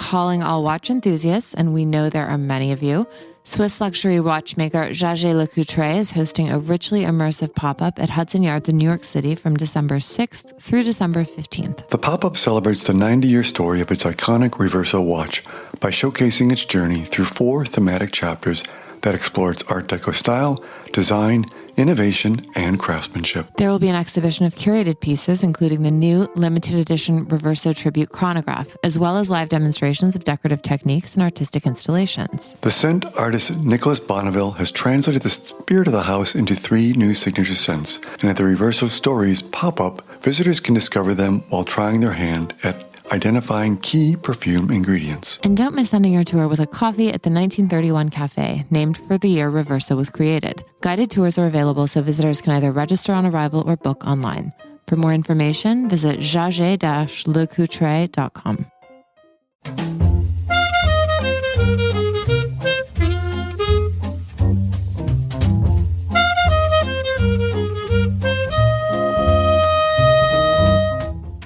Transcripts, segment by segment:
calling all watch enthusiasts, and we know there are many of you. Swiss luxury watchmaker Jaeger-LeCoultre is hosting a richly immersive pop-up at Hudson Yards in New York City from December 6th through December 15th. The pop-up celebrates the 90-year story of its iconic Reverso watch by showcasing its journey through 4 thematic chapters that explore its Art Deco style, design, innovation, and craftsmanship. There will be an exhibition of curated pieces, including the new limited edition Reverso Tribute chronograph, as well as live demonstrations of decorative techniques and artistic installations. The scent artist Nicholas Bonneville has translated the spirit of the house into 3 new signature scents, and at the Reverso Stories pop-up, visitors can discover them while trying their hand at identifying key perfume ingredients. And don't miss ending your tour with a coffee at the 1931 Cafe, named for the year Reverso was created. Guided tours are available so visitors can either register on arrival or book online. For more information, visit jaeger-lecoutre.com.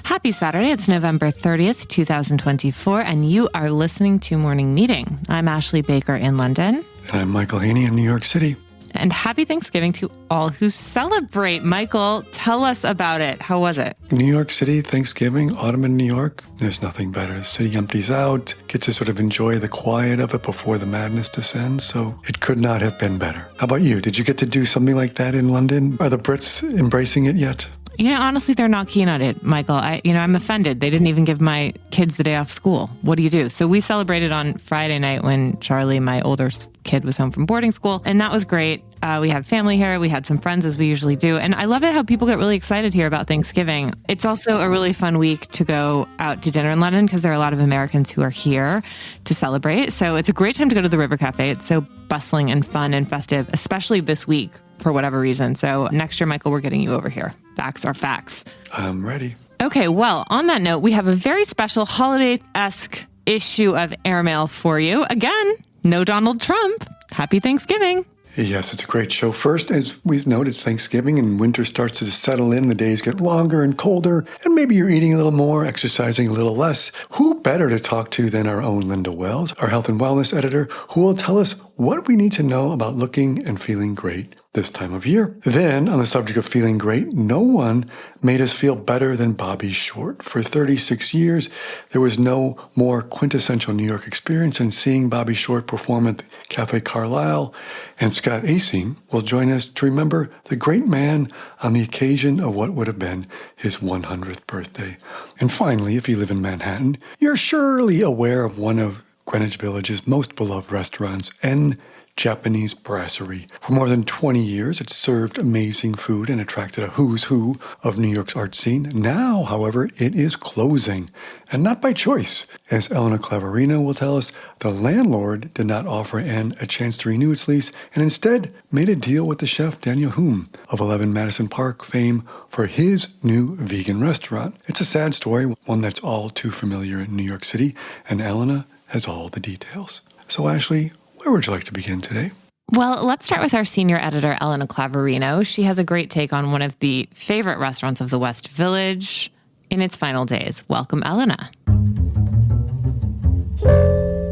Happy Saturday. It's November 30th, 2024, and you are listening to Morning Meeting. I'm Ashley Baker in London. And I'm Michael Haney in New York City. And happy Thanksgiving to all who celebrate. Michael, tell us about it. How was it? New York City, Thanksgiving, autumn in New York, there's nothing better. The city empties out, get to sort of enjoy the quiet of it before the madness descends, so it could not have been better. How about you? Did you get to do something like that in London? Are the Brits embracing it yet? Honestly, they're not keen on it, Michael. I'm offended. They didn't even give my kids the day off school. What do you do? So we celebrated on Friday night when Charlie, my older kid, was home from boarding school, and that was great. We had family here. We had some friends, as we usually do. And I love it how people get really excited here about Thanksgiving. It's also a really fun week to go out to dinner in London because there are a lot of Americans who are here to celebrate. So it's a great time to go to the River Cafe. It's so bustling and fun and festive, especially this week for whatever reason. So next year, Michael, we're getting you over here. Facts are facts. I'm ready. Okay, well, on that note, we have a very special holiday-esque issue of Airmail for you. Again, no Donald Trump. Happy Thanksgiving. Yes, it's a great show. First, as we've noted, it's Thanksgiving and winter starts to settle in. The days get longer and colder, and maybe you're eating a little more, exercising a little less. Who better to talk to than our own Linda Wells, our health and wellness editor, who will tell us what we need to know about looking and feeling great this time of year. Then, on the subject of feeling great, no one made us feel better than Bobby Short. For 36 years, there was no more quintessential New York experience than seeing Bobby Short perform at the Cafe Carlyle, and Scott Asing will join us to remember the great man on the occasion of what would have been his 100th birthday. And finally, if you live in Manhattan, you're surely aware of one of Greenwich Village's most beloved restaurants, N Japanese Brasserie. For more than 20 years, it served amazing food and attracted a who's who of New York's art scene. Now, however, it is closing, and not by choice. As Elena Clavarino will tell us, the landlord did not offer N a chance to renew its lease and instead made a deal with the chef Daniel Hume of 11 Madison Park fame for his new vegan restaurant. It's a sad story, one that's all too familiar in New York City, and Elena has all the details. So Ashley, where would you like to begin today? Well, let's start with our senior editor, Elena Clavarino. She has a great take on one of the favorite restaurants of the West Village in its final days. Welcome, Elena.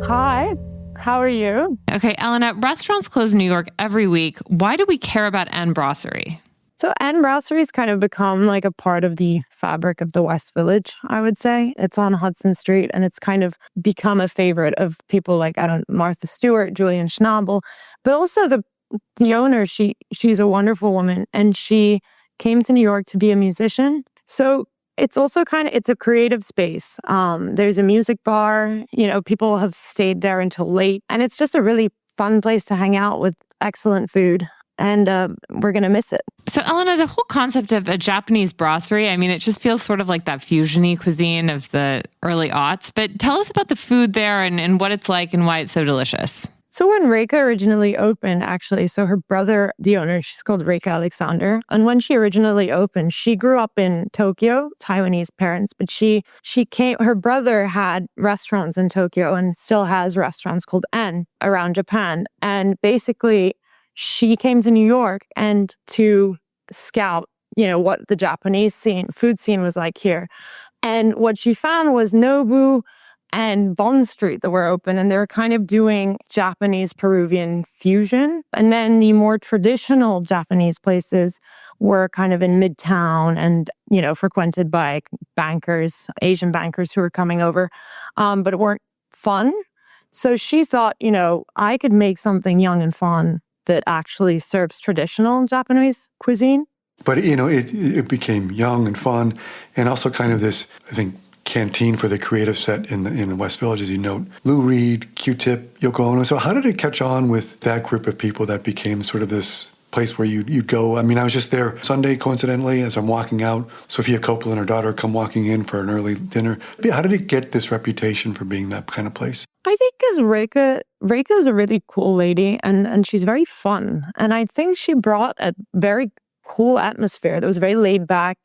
Hi, how are you? Okay, Elena, restaurants close in New York every week. Why do we care about N Brasserie? So N Brasserie's kind of become like a part of the fabric of the West Village, I would say. It's on Hudson Street, and it's kind of become a favorite of people like, Martha Stewart, Julian Schnabel, but also the owner, she's a wonderful woman, and she came to New York to be a musician. So it's also it's a creative space. There's a music bar, people have stayed there until late, and it's just a really fun place to hang out with excellent food. And we're going to miss it. So, Elena, the whole concept of a Japanese brasserie, it just feels sort of like that fusion-y cuisine of the early aughts. But tell us about the food there and what it's like and why it's so delicious. So when Reika originally opened, actually, so her brother, the owner, she's called Reika Alexander. And when she originally opened, she grew up in Tokyo, Taiwanese parents, but her brother had restaurants in Tokyo and still has restaurants called N around Japan. And basically, she came to New York and to scout, what the Japanese food scene was like here. And what she found was Nobu and Bond Street that were open, and they were kind of doing Japanese Peruvian fusion. And then the more traditional Japanese places were kind of in Midtown and, frequented by bankers, Asian bankers who were coming over, but it weren't fun. So she thought, I could make something young and fun that actually serves traditional Japanese cuisine. But, it became young and fun, and also kind of this, I think, canteen for the creative set in the West Village, as you note. Lou Reed, Q-Tip, Yoko Ono. So how did it catch on with that group of people that became sort of this place where you'd go? I mean, I was just there Sunday, coincidentally, as I'm walking out. Sophia Coppola and her daughter come walking in for an early dinner. But how did it get this reputation for being that kind of place? I think because Reka is a really cool lady, and she's very fun. And I think she brought a very cool atmosphere that was very laid back.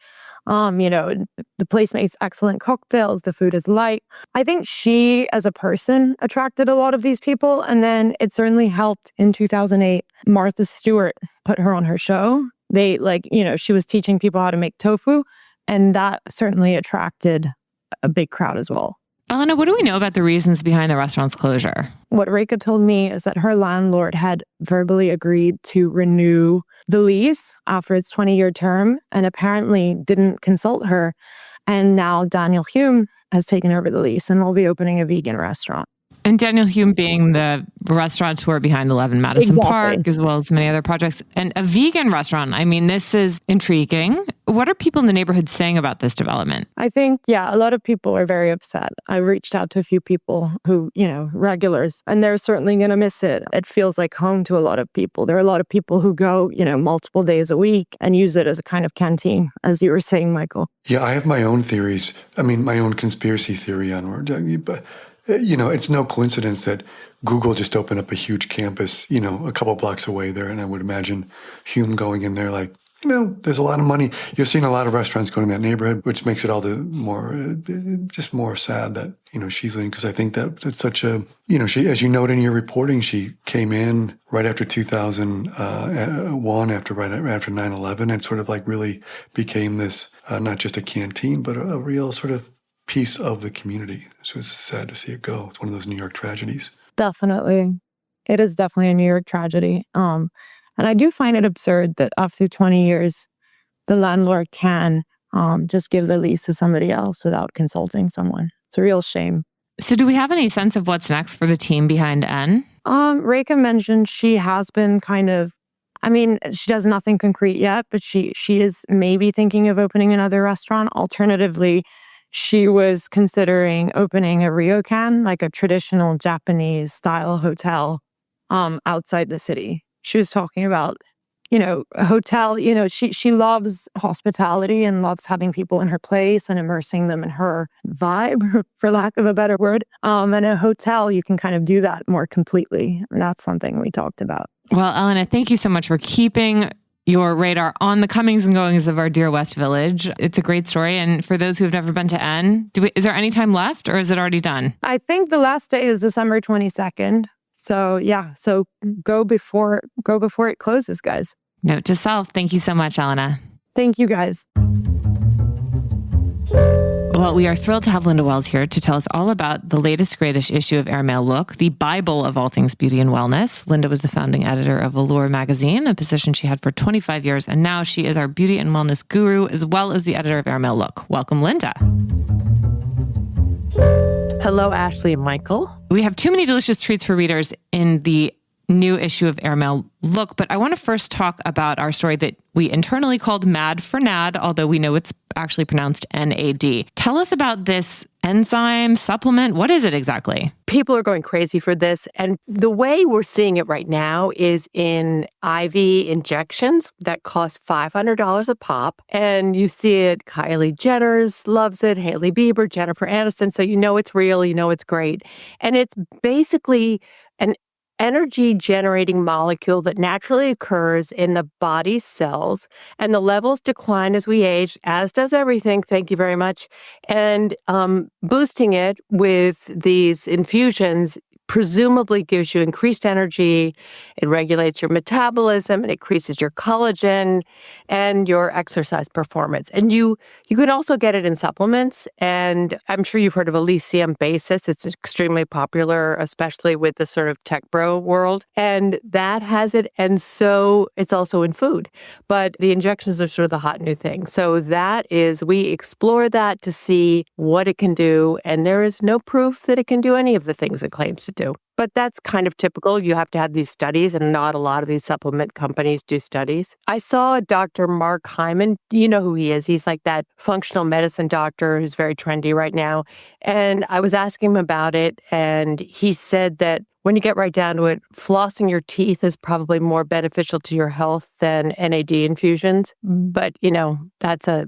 The place makes excellent cocktails. The food is light. I think she, as a person, attracted a lot of these people. And then it certainly helped in 2008. Martha Stewart put her on her show. She was teaching people how to make tofu. And that certainly attracted a big crowd as well. Elena, what do we know about the reasons behind the restaurant's closure? What Reka told me is that her landlord had verbally agreed to renew the lease after its 20-year term and apparently didn't consult her. And now Daniel Hume has taken over the lease and will be opening a vegan restaurant. And Daniel Hume being the restaurateur behind 11 Madison Park, as well as many other projects. And a vegan restaurant. I mean, this is intriguing. What are people in the neighborhood saying about this development? I think, a lot of people are very upset. I reached out to a few people who, regulars, and they're certainly going to miss it. It feels like home to a lot of people. There are a lot of people who go, multiple days a week and use it as a kind of canteen, as you were saying, Michael. Yeah, I have my own theories. I mean, my own conspiracy theory on but it's no coincidence that Google just opened up a huge campus, a couple blocks away there. And I would imagine Hume going in there like, there's a lot of money. You're seeing a lot of restaurants going in that neighborhood, which makes it all the more, just more sad that, she's leaving. Because I think that it's such a, she, as you note in your reporting, she came in right after 2001, after 9/11, and sort of like really became this, not just a canteen, but a real sort of piece of the community. So it's sad to see it go. It's one of those New York tragedies. Definitely. It is definitely a New York tragedy. And I do find it absurd that after 20 years, the landlord can just give the lease to somebody else without consulting someone. It's a real shame. So do we have any sense of what's next for the team behind N? Reka mentioned she has been she does nothing concrete yet, but she is maybe thinking of opening another restaurant. Alternatively, she was considering opening a ryokan, like a traditional Japanese style hotel, outside the city. She was talking about, a hotel, she loves hospitality and loves having people in her place and immersing them in her vibe, for lack of a better word. And a hotel, you can kind of do that more completely. And that's something we talked about. Well, Elena, thank you so much for keeping your radar on the comings and goings of our dear West Village. It's a great story. And for those who have never been to N, is there any time left or is it already done? I think the last day is December 22nd. So go before it closes, guys. Note to self. Thank you so much, Elena. Thank you, guys. Well, we are thrilled to have Linda Wells here to tell us all about the latest, greatest issue of Airmail Look, the Bible of all things beauty and wellness. Linda was the founding editor of Allure magazine, a position she had for 25 years, and now she is our beauty and wellness guru, as well as the editor of Airmail Look. Welcome, Linda. Hello, Ashley and Michael. We have too many delicious treats for readers in the new issue of Airmail Look, but I want to first talk about our story that we internally called Mad for Nad, although we know it's actually pronounced NAD. Tell us about this enzyme supplement. What is it exactly? People are going crazy for this. And the way we're seeing it right now is in IV injections that cost $500 a pop. And you see it, Kylie Jenner's loves it, Hailey Bieber, Jennifer Aniston. So you know it's real, you know it's great. And it's basically an energy generating molecule that naturally occurs in the body's cells, and the levels decline as we age, as does everything. Thank you very much. And boosting it with these infusions presumably gives you increased energy. It regulates your metabolism. It increases your collagen and your exercise performance. And you can also get it in supplements. And I'm sure you've heard of Elysium Basis. It's extremely popular, especially with the sort of tech bro world. And that has it. And so it's also in food. But the injections are sort of the hot new thing. So that is, we explore that to see what it can do. And there is no proof that it can do any of the things it claims to do. But that's kind of typical. You have to have these studies, and not a lot of these supplement companies do studies. I saw Dr. Mark Hyman. You know who he is. He's like that functional medicine doctor who's very trendy right now. And I was asking him about it, and he said that when you get right down to it, flossing your teeth is probably more beneficial to your health than NAD infusions. But, that's a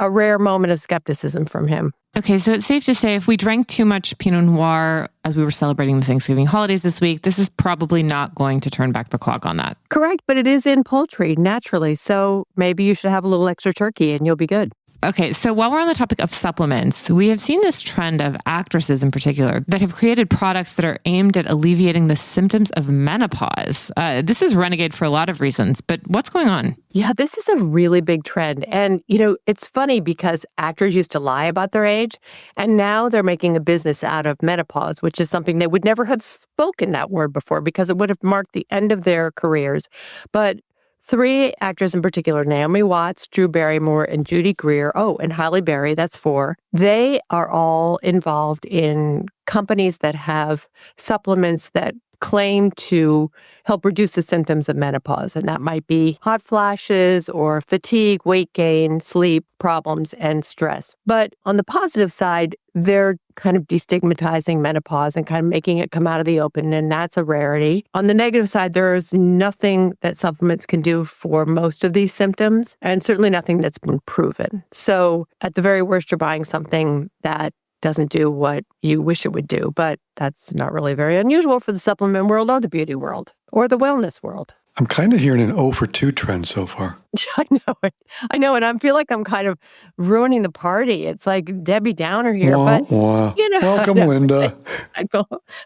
rare moment of skepticism from him. Okay, so it's safe to say if we drank too much Pinot Noir as we were celebrating the Thanksgiving holidays this week, this is probably not going to turn back the clock on that. Correct, but it is in poultry naturally. So maybe you should have a little extra turkey and you'll be good. Okay, so while we're on the topic of supplements, we have seen this trend of actresses in particular that have created products that are aimed at alleviating the symptoms of menopause. This is renegade for a lot of reasons, but what's going on? Yeah, this is a really big trend. And, it's funny because actors used to lie about their age, and now they're making a business out of menopause, which is something they would never have spoken that word before because it would have marked the end of their careers. But 3 actors in particular, Naomi Watts, Drew Barrymore, and Judy Greer, and Halle Berry, that's 4. They are all involved in companies that have supplements that claim to help reduce the symptoms of menopause. And that might be hot flashes or fatigue, weight gain, sleep problems, and stress. But on the positive side, they're kind of destigmatizing menopause and kind of making it come out of the open, and that's a rarity. On the negative side, there's nothing that supplements can do for most of these symptoms, and certainly nothing that's been proven. So at the very worst, you're buying something that doesn't do what you wish it would do, but that's not really very unusual for the supplement world or the beauty world or the wellness world. I'm kind of hearing an 0 for 2 trend so far. I know it. And I feel like I'm kind of ruining the party. It's like Debbie Downer here, but Welcome, Linda.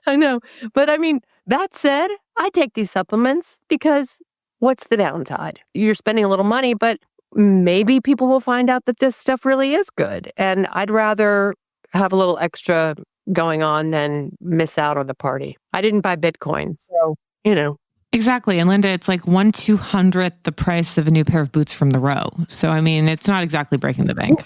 I know. But I mean, that said, I take these supplements because what's the downside? You're spending a little money, but maybe people will find out that this stuff really is good. And I'd rather have a little extra going on than miss out on the party. I didn't buy Bitcoin, so, Exactly. And Linda, it's like 1/200th the price of a new pair of boots from the row. So, I mean, it's not exactly breaking the bank.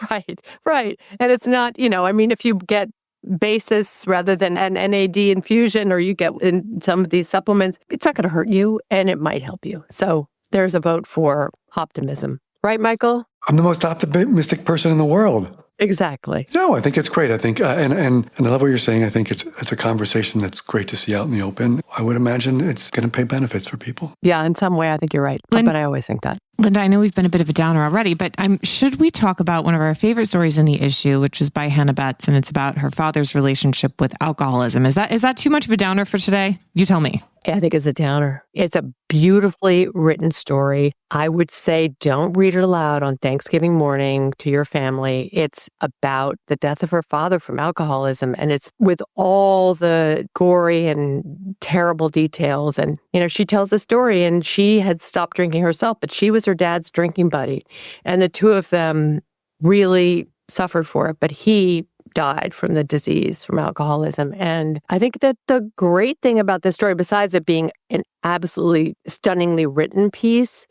Right. And it's not, if you get basis rather than an NAD infusion, or you get in some of these supplements, it's not going to hurt you and it might help you. So there's a vote for optimism. Right, Michael? I'm the most optimistic person in the world. Exactly. No, I think it's great. I think, and I love what you're saying. I think it's a conversation that's great to see out in the open. I would imagine it's going to pay benefits for people. Yeah, in some way, I think you're right. But I always think that. Linda, I know we've been a bit of a downer already, but should we talk about one of our favorite stories in the issue, which is by Hannah Betts, and it's about her father's relationship with alcoholism. Is that too much of a downer for today? You tell me. I think it's a downer. It's a beautifully written story. I would say don't read it aloud on Thanksgiving morning to your family. It's about the death of her father from alcoholism, and it's with all the gory and terrible details. And, she tells the story, and she had stopped drinking herself, but she was her dad's drinking buddy. And the two of them really suffered for it, but he died from the disease, from alcoholism. And I think that the great thing about this story, besides it being an absolutely stunningly written piece,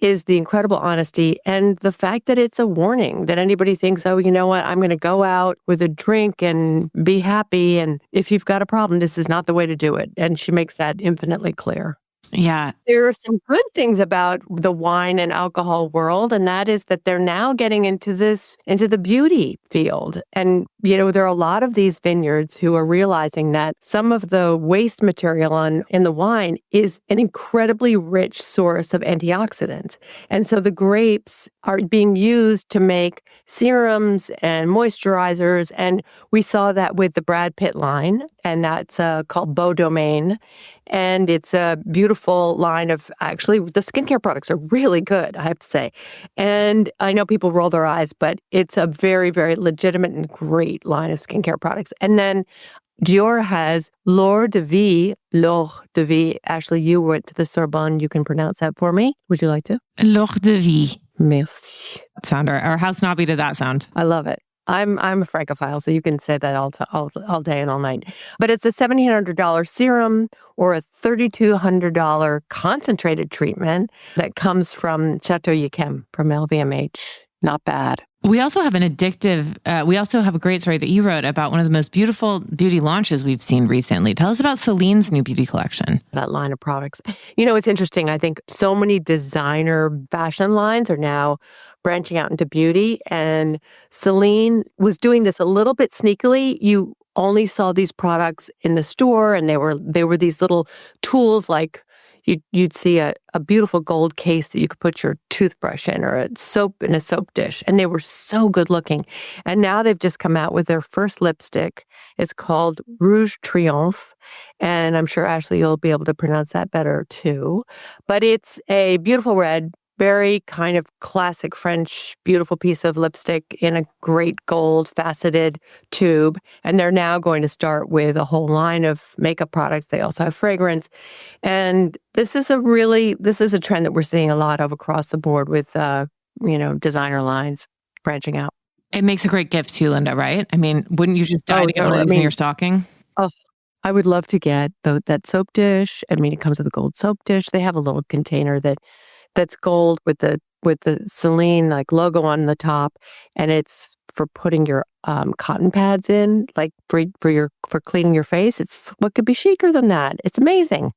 is the incredible honesty and the fact that it's a warning that anybody thinks, oh, you know what, I'm going to go out with a drink and be happy. And if you've got a problem, this is not the way to do it. And she makes that infinitely clear. Yeah. There are some good things about the wine and alcohol world, and that is that they're now getting into the beauty field. And, there are a lot of these vineyards who are realizing that some of the waste material in the wine is an incredibly rich source of antioxidants. And so the grapes are being used to make serums and moisturizers. And we saw that with the Brad Pitt line, and that's called Beau Domaine. And it's a beautiful line of, actually, the skincare products are really good, I have to say. And I know people roll their eyes, but it's a very, very legitimate and great line of skincare products. And then, Dior has L'Or de Vie. L'Or de Vie. Ashley, you went to the Sorbonne. You can pronounce that for me. Would you like to? L'Or de Vie. Merci. Sound, or how snobby did that sound? I love it. I'm a francophile, so you can say that all day and all night. But it's a $1,700 serum or a $3,200 concentrated treatment that comes from Chateau Yquem from LVMH. Not bad. We also have an we also have a great story that you wrote about one of the most beautiful beauty launches we've seen recently. Tell us about Celine's new beauty collection. That line of products. It's interesting. I think so many designer fashion lines are now branching out into beauty. And Celine was doing this a little bit sneakily. You only saw these products in the store, and they were these little tools like you'd see a beautiful gold case that you could put your toothbrush in, or a soap in a soap dish. And they were so good looking. And now they've just come out with their first lipstick. It's called Rouge Triomphe. And I'm sure, Ashley, you'll be able to pronounce that better too. But it's a beautiful red, very kind of classic French, beautiful piece of lipstick in a great gold faceted tube. And they're now going to start with a whole line of makeup products. They also have fragrance. And this is a trend that we're seeing a lot of across the board with, designer lines branching out. It makes a great gift too, Linda, right? I mean, wouldn't you just die to get one of these in your stocking? Oh, I would love to get that soap dish. I mean, it comes with a gold soap dish. They have a little container that's gold with the Celine logo on the top, and it's for putting your cotton pads in, for cleaning your face. It's what could be chicer than that? It's amazing.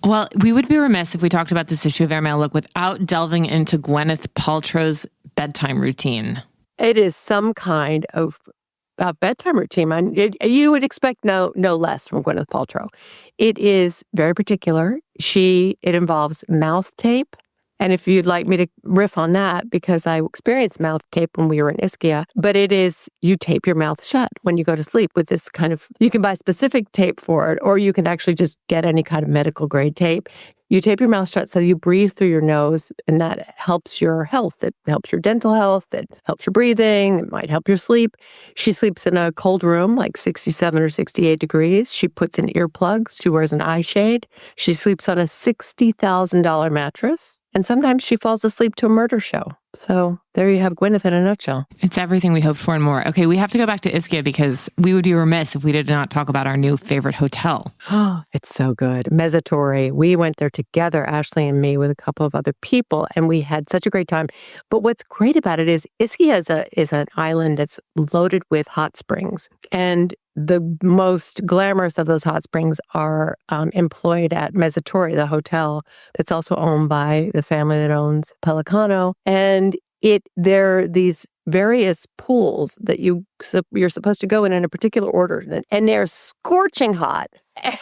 Well, we would be remiss if we talked about this issue of Air Mail Look without delving into Gwyneth Paltrow's bedtime routine. It is some kind of bedtime routine. You would expect no less from Gwyneth Paltrow. It is very particular. It involves mouth tape. And if you'd like me to riff on that, because I experienced mouth tape when we were in Ischia, but it is, you tape your mouth shut when you go to sleep with this kind of, you can buy specific tape for it, or you can actually just get any kind of medical grade tape. You tape your mouth shut so you breathe through your nose, and that helps your health. It helps your dental health. It helps your breathing. It might help your sleep. She sleeps in a cold room, like 67 or 68 degrees. She puts in earplugs. She wears an eye shade. She sleeps on a $60,000 mattress. And sometimes she falls asleep to a murder show. So there you have Gwyneth in a nutshell. It's everything we hoped for and more. Okay, we have to go back to Ischia because we would be remiss if we did not talk about our new favorite hotel. Oh, it's so good. Mezzatori. We went there together, Ashley and me, with a couple of other people, and we had such a great time. But what's great about it is Ischia is an island that's loaded with hot springs. And the most glamorous of those hot springs are employed at Mezzatori, the hotel that's also owned by the family that owns Pelicano. And there are these various pools that you're supposed to go in a particular order, and they're scorching hot.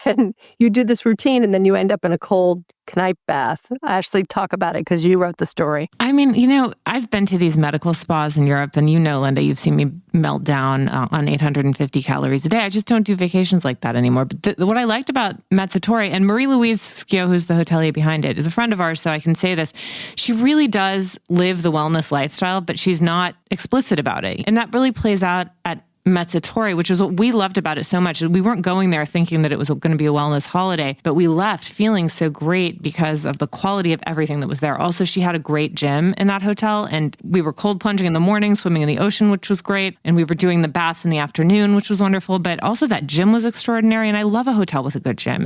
And you do this routine, and then you end up in a cold Kneipp bath. Ashley, talk about it because you wrote the story. I mean, I've been to these medical spas in Europe, and Linda, you've seen me melt down on 850 calories a day. I just don't do vacations like that anymore. But what I liked about Mezzatori, and Marie-Louise Schio, who's the hotelier behind it, is a friend of ours, so I can say this. She really does live the wellness lifestyle, but she's not explicit about it. And that really plays out at Mezzatori, which is what we loved about it so much. We weren't going there thinking that it was going to be a wellness holiday, but we left feeling so great because of the quality of everything that was there. Also, she had a great gym in that hotel, and we were cold plunging in the morning, swimming in the ocean, which was great. And we were doing the baths in the afternoon, which was wonderful. But also that gym was extraordinary. And I love a hotel with a good gym.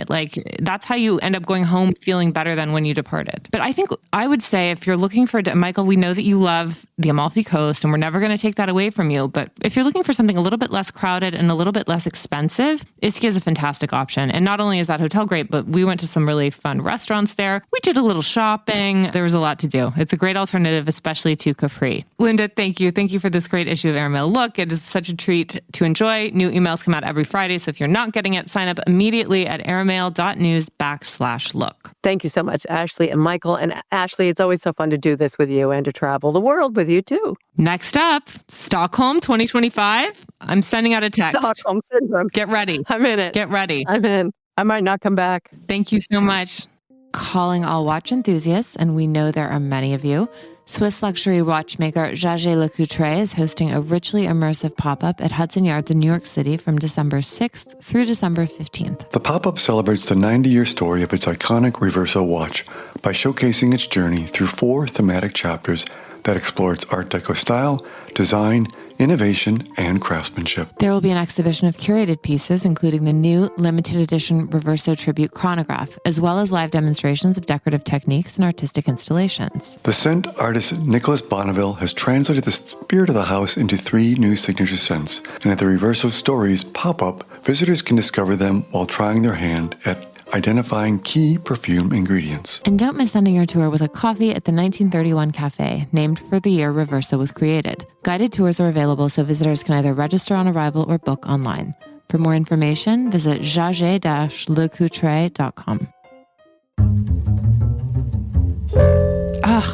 That's how you end up going home feeling better than when you departed. But I think I would say if you're looking for, Michael, we know that you love the Amalfi Coast, and we're never going to take that away from you. But if you're looking for something a little bit less crowded and a little bit less expensive, Ischia is a fantastic option. And not only is that hotel great, but we went to some really fun restaurants there. We did a little shopping. There was a lot to do. It's a great alternative, especially to Capri. Linda, thank you. Thank you for this great issue of Air Mail Look. It is such a treat to enjoy. New emails come out every Friday. So if you're not getting it, sign up immediately at airmail.news/look. Thank you so much, Ashley and Michael. And Ashley, it's always so fun to do this with you and to travel the world with you too. Next up, Stockholm 2025. I'm sending out a text. Stockholm Syndrome. Get ready. I'm in it. Get ready. I'm in. I might not come back. Thank you so much. Calling all watch enthusiasts, and we know there are many of you. Swiss luxury watchmaker Jaeger LeCoultre is hosting a richly immersive pop-up at Hudson Yards in New York City from December 6th through December 15th. The pop-up celebrates the 90-year story of its iconic Reverso watch by showcasing its journey through 4 thematic chapters that explore its Art Deco style, design, innovation, and craftsmanship. There will be an exhibition of curated pieces, including the new limited edition Reverso Tribute Chronograph, as well as live demonstrations of decorative techniques and artistic installations. The scent artist Nicholas Bonneville has translated the spirit of the house into 3 new signature scents, and at the Reverso Stories pop-up, visitors can discover them while trying their hand at identifying key perfume ingredients. And don't miss ending your tour with a coffee at the 1931 Cafe, named for the year Reverso was created. Guided tours are available so visitors can either register on arrival or book online. For more information, visit jaeger-lecoutre.com.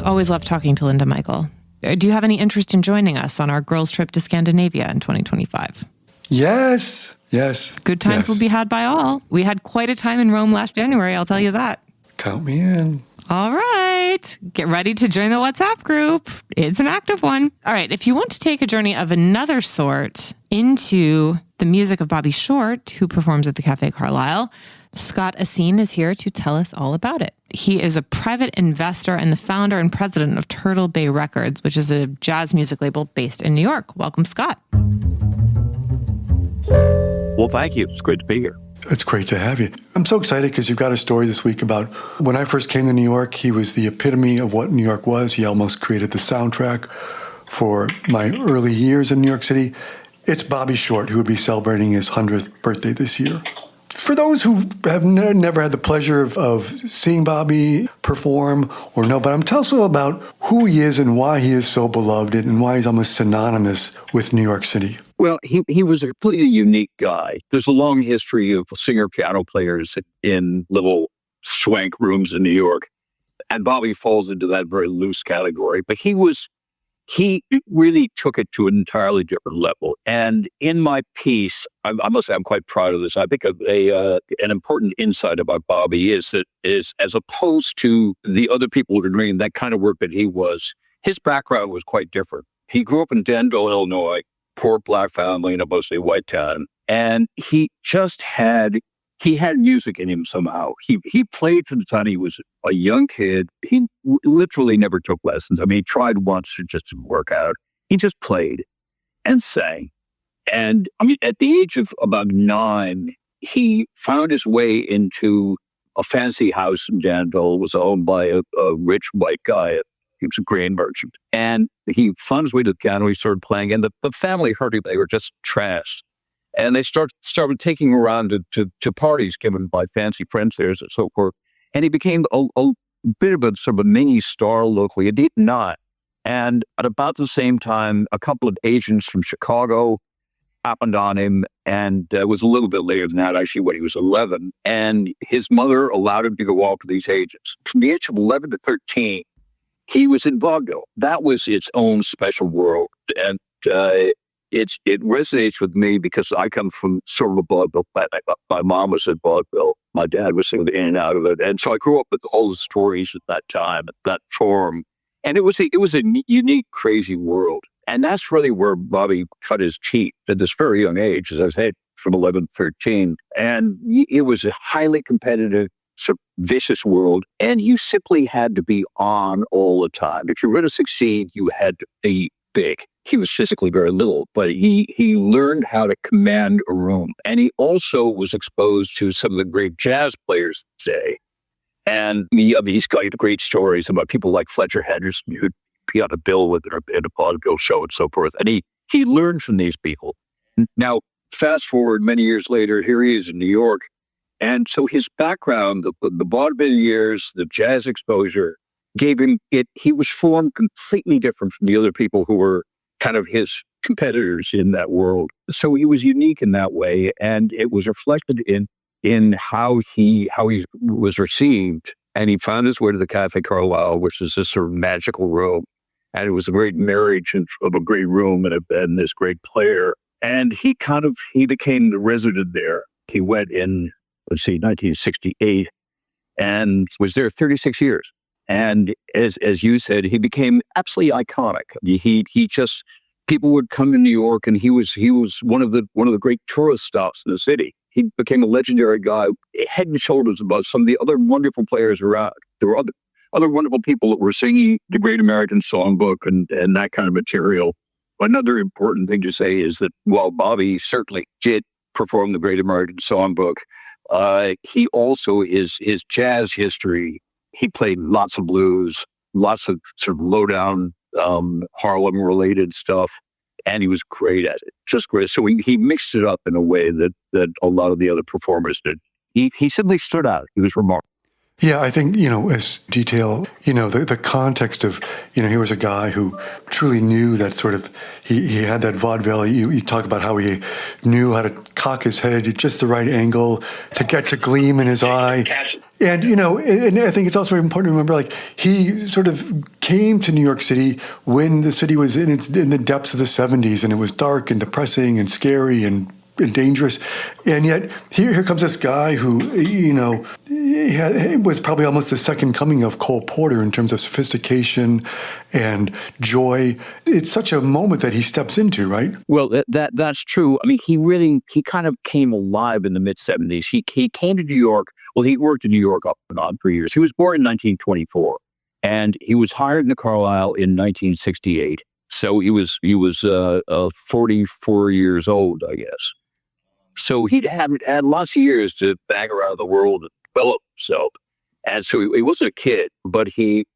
Always love talking to Linda Michael. Do you have any interest in joining us on our girls' trip to Scandinavia in 2025? Yes. Good times will be had by all. We had quite a time in Rome last January, I'll tell you that. Count me in. All right. Get ready to join the WhatsApp group. It's an active one. All right. If you want to take a journey of another sort into the music of Bobby Short, who performs at the Cafe Carlyle, Scott Aseen is here to tell us all about it. He is a private investor and the founder and president of Turtle Bay Records, which is a jazz music label based in New York. Welcome, Scott. Well, thank you. It's great to be here. It's great to have you. I'm so excited because you've got a story this week about when I first came to New York, he was the epitome of what New York was. He almost created the soundtrack for my early years in New York City. It's Bobby Short, who would be celebrating his 100th birthday this year. For those who have never had the pleasure of seeing Bobby perform or know, but I'm telling us about who he is and why he is so beloved and why he's almost synonymous with New York City. Well, he was a completely unique guy. There's a long history of singer piano players in little swank rooms in New York, and Bobby falls into that very loose category. But he really took it to an entirely different level. And in my piece, I must say I'm quite proud of this. I think an important insight about Bobby is as opposed to the other people who were doing that kind of work that he was, his background was quite different. He grew up in Danville, Illinois, poor black family in a mostly white town. And he had music in him somehow. He played from the time he was a young kid. He literally never took lessons. I mean, he tried once, it just didn't work out. He just played and sang. And I mean, at the age of about 9, he found his way into a fancy house in Danville. It was owned by a rich white guy. He was a grain merchant. And he found his way to the piano. He started playing. And the family heard him. They were just trashed. And they started taking him around to parties given by fancy friends there and so forth. And he became a bit of a sort of a mini star locally. Indeed not. And at about the same time, a couple of agents from Chicago happened on him. And it was a little bit later than that, actually, when he was 11. And his mother allowed him to go off with these agents. From the age of 11 to 13, he was in vaudeville. That was its own special world. And it resonates with me because I come from sort of a vaudeville planet. My mom was in vaudeville. My dad was in and out of it. And so I grew up with all the stories at that time, at that form. And it was a unique, crazy world. And that's really where Bobby cut his teeth at this very young age, as I said, from 11 to 13. And it was a highly competitive, sort of vicious world. And you simply had to be on all the time. If you were to succeed, you had to be big. He was physically very little, but he learned how to command a room. And he also was exposed to some of the great jazz players today. And he's got great stories about people like Fletcher Henderson, who'd be on a bill with her in a vaudeville show and so forth. And he learned from these people. Now, fast forward many years later, here he is in New York. And so his background, the vaudeville years, the jazz exposure, gave him it. He was formed completely different from the other people who were kind of his competitors in that world. So he was unique in that way. And it was reflected in how he was received. And he found his way to the Cafe Carlyle, which is this sort of magical room. And it was a great marriage of a great room and this great player. And he became the resident there. He went in, 1968, and was there 36 years. And as you said, he became absolutely iconic. He just, people would come to New York, and he was one of the great tourist stops in the city. He became a legendary guy, head and shoulders above some of the other wonderful players around. There were other wonderful people that were singing the Great American Songbook and that kind of material. Another important thing to say is that while Bobby certainly did perform the Great American Songbook, he also his jazz history. He played lots of blues, lots of sort of low-down Harlem-related stuff, and he was great at it, just great. So he mixed it up in a way that a lot of the other performers did. He simply stood out. He was remarkable. Yeah, I think, as detail, the context of, he was a guy who truly knew that sort of, he had that vaudeville. You talk about how he knew how to cock his head at just the right angle to get the gleam in his eye. And, and I think it's also important to remember, like, he sort of came to New York City when the city was in the depths of the 70s, and it was dark and depressing and scary and dangerous. And yet here comes this guy who, he was probably almost the second coming of Cole Porter in terms of sophistication and joy. It's such a moment that he steps into, right? Well, that's true. I mean, he kind of came alive in the mid-70s. He came to New York. Well, he worked in New York off and on for years. He was born in 1924, and he was hired into Carlisle in 1968. So he was 44 years old, I guess. So he'd had lots of years to bang around the world and develop himself. And so he wasn't a kid, but he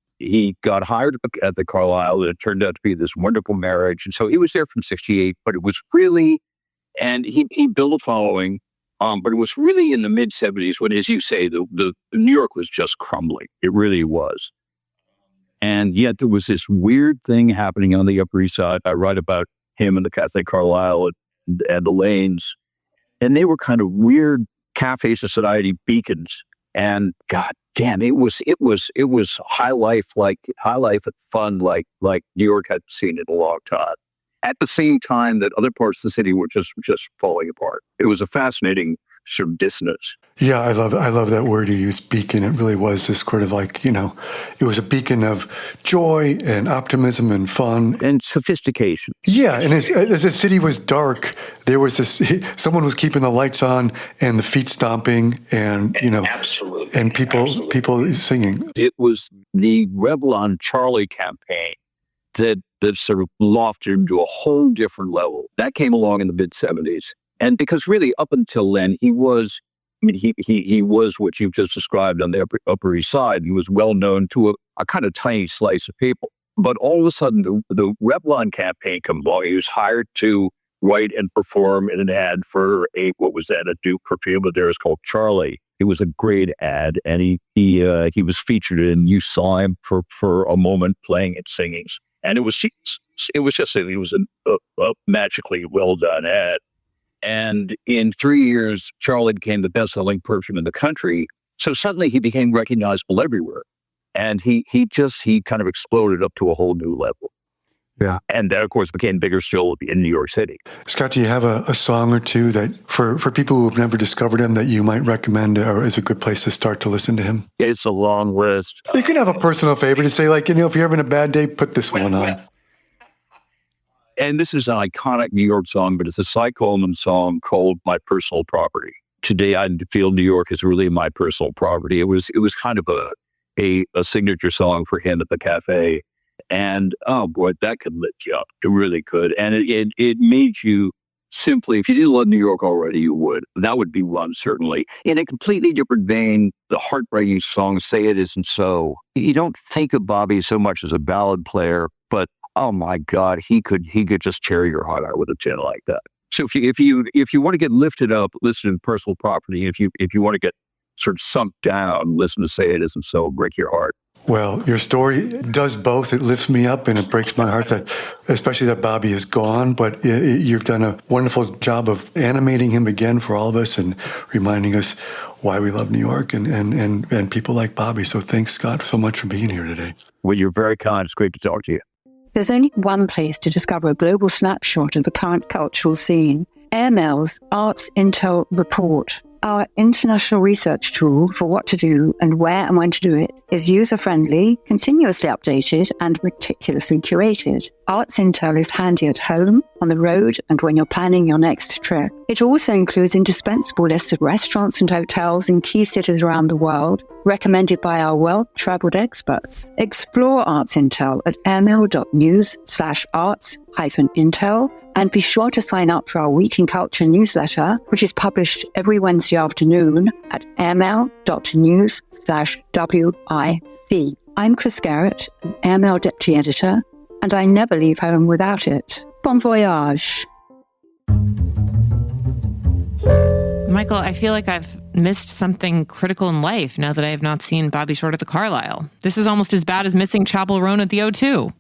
got hired at the Carlisle, and it turned out to be this wonderful marriage. And so he was there from 68, but it was really, and he built a following, but it was really in the mid-70s when, as you say, the New York was just crumbling. It really was. And yet there was this weird thing happening on the Upper East Side. I write about him and the Cafe Carlisle and the Lanes. And they were kind of weird cafe society beacons. And God damn, it was high life and fun like New York hadn't seen in a long time. At the same time that other parts of the city were just falling apart. It was a fascinating sort of dissonance. Yeah, I love that word you used, beacon. It really was this sort of like, it was a beacon of joy and optimism and fun. And sophistication. Yeah, and as the city was dark, there was someone was keeping the lights on and the feet stomping and, Absolutely. and people singing. It was the Revlon Charlie campaign that sort of lofted him to a whole different level. That came along in the mid-70s. And because really up until then, he was what you've just described on the Upper East Side. He was well known to a kind of tiny slice of people. But all of a sudden, the Revlon campaign came along. He was hired to write and perform in an ad for a Duke perfume that there is called Charlie. It was a great ad, and he was featured in. You saw him for a moment playing and singing, and it was a magically well done ad. And in 3 years, Charlie became the best-selling perfume in the country. So suddenly he became recognizable everywhere. And he kind of exploded up to a whole new level. Yeah. And that, of course, became bigger still in New York City. Scott, do you have a song or two that, for people who have never discovered him, that you might recommend or is a good place to start to listen to him? It's a long list. You can have a personal favorite to say, like, if you're having a bad day, put this one on. And this is an iconic New York song, but it's a Cy Coleman song called My Personal Property. Today, I feel New York is really my personal property. It was kind of a signature song for him at the cafe. And, oh boy, that could lift you up. It really could. And it made you simply, if you didn't love New York already, you would. That would be one, certainly. In a completely different vein, the heartbreaking song, Say It Isn't So. You don't think of Bobby so much as a ballad player, but oh my God, he could just tear your heart out with a tune like that. So if you want to get lifted up, listen to Personal Property. If you want to get sort of sunk down, listen to Say It Isn't So, break your heart. Well, your story does both. It lifts me up and it breaks my heart, that, especially that Bobby is gone. But you've done a wonderful job of animating him again for all of us and reminding us why we love New York and people like Bobby. So thanks, Scott, so much for being here today. Well, you're very kind. It's great to talk to you. There's only one place to discover a global snapshot of the current cultural scene. AML's Arts Intel Report. Our international research tool for what to do and where and when to do it is user-friendly, continuously updated, and meticulously curated. Arts Intel is handy at home, on the road, and when you're planning your next trip. It also includes indispensable lists of restaurants and hotels in key cities around the world, recommended by our well-traveled experts. Explore Arts Intel at airmail.news/arts-intel, and be sure to sign up for our Week in Culture newsletter, which is published every Wednesday afternoon at airmail.news/WIC. I'm Chris Garrett, an Airmail Deputy Editor, and I never leave home without it. Bon voyage. Michael, I feel like I've missed something critical in life now that I have not seen Bobby Short at the Carlisle. This is almost as bad as missing Chapel Roan at the O2.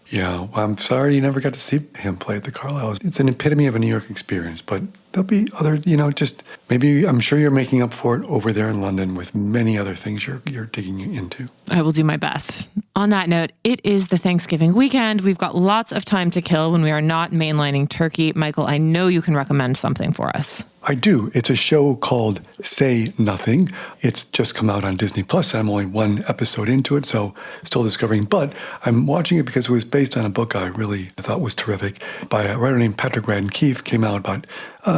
Yeah, well, I'm sorry you never got to see him play at the Carlisle. It's an epitome of a New York experience, but there'll be other, just maybe I'm sure you're making up for it over there in London with many other things you're digging into. I will do my best. On that note, it is the Thanksgiving weekend. We've got lots of time to kill when we are not mainlining turkey. Michael, I know you can recommend something for us. I do. It's a show called Say Nothing. It's just come out on Disney Plus. I'm only one episode into it, so still discovering. But I'm watching it because it was based on a book I thought was terrific by a writer named Patrick Radden Keefe. Came out about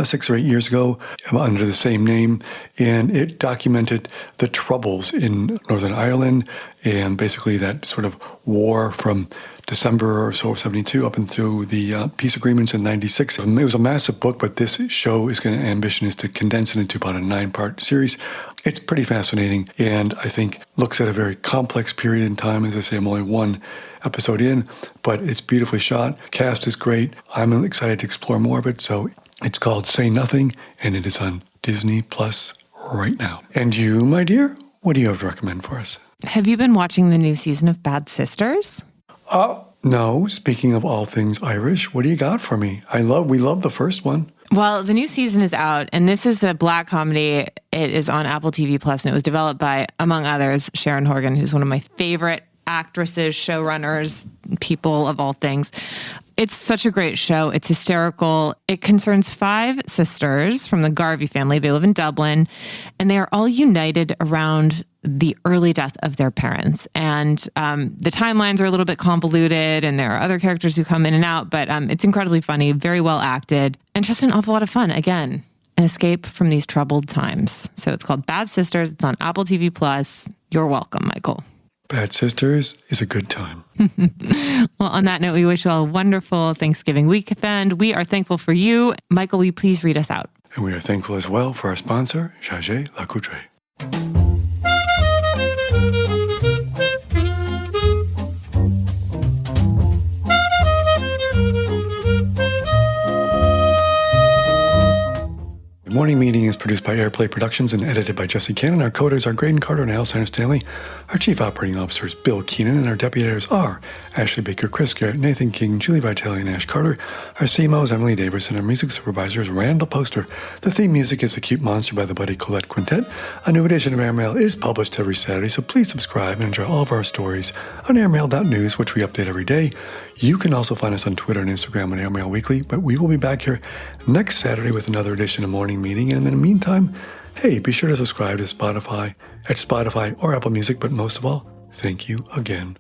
6 or 8 years ago under the same name, and it documented the Troubles in Northern Ireland and basically that sort of war from December or so of 72 up into the peace agreements in 96. It was a massive book, but this show ambition is to condense it into about a 9-part series. It's pretty fascinating and I think looks at a very complex period in time. As I say, I'm only one episode in, but it's beautifully shot. Cast is great. I'm excited to explore more of it. So it's called Say Nothing and it is on Disney Plus right now. And you, my dear, what do you have to recommend for us? Have you been watching the new season of Bad Sisters? No. Speaking of all things Irish, what do you got for me? We love the first one. Well, the new season is out, and this is a Black comedy. It is on Apple TV Plus, and it was developed by, among others, Sharon Horgan, who's one of my favorite actresses, showrunners, people of all things. It's such a great show. It's hysterical. It concerns 5 sisters from the Garvey family. They live in Dublin, and they are all united around the early death of their parents. And the timelines are a little bit convoluted, and there are other characters who come in and out, but it's incredibly funny, very well acted, and just an awful lot of fun. Again, an escape from these troubled times. So it's called Bad Sisters. It's on Apple TV Plus. You're welcome, Michael. Bad Sisters is a good time. Well, on that note, we wish you all a wonderful Thanksgiving weekend. We are thankful for you. Michael, will you please read us out? And we are thankful as well for our sponsor, Jaget Lacoudre. Morning Meeting is produced by Airplay Productions and edited by Jesse Cannon. Our coders are Graydon Carter and Alexander Stanley. Our chief operating officer is Bill Keenan, and our deputy editors are Ashley Baker, Chris Garrett, Nathan King, Julie Vitale, and Ash Carter. Our CMO is Emily Davis, and our music supervisor is Randall Poster. The theme music is The Cute Monster by the Buddy Collette Quintet. A new edition of Airmail is published every Saturday, so please subscribe and enjoy all of our stories on airmail.news, which we update every day. You can also find us on Twitter and Instagram at Airmail Weekly, but we will be back here next Saturday with another edition of Morning Meeting. And in the meantime, hey, be sure to subscribe to Spotify or Apple Music, but most of all, thank you again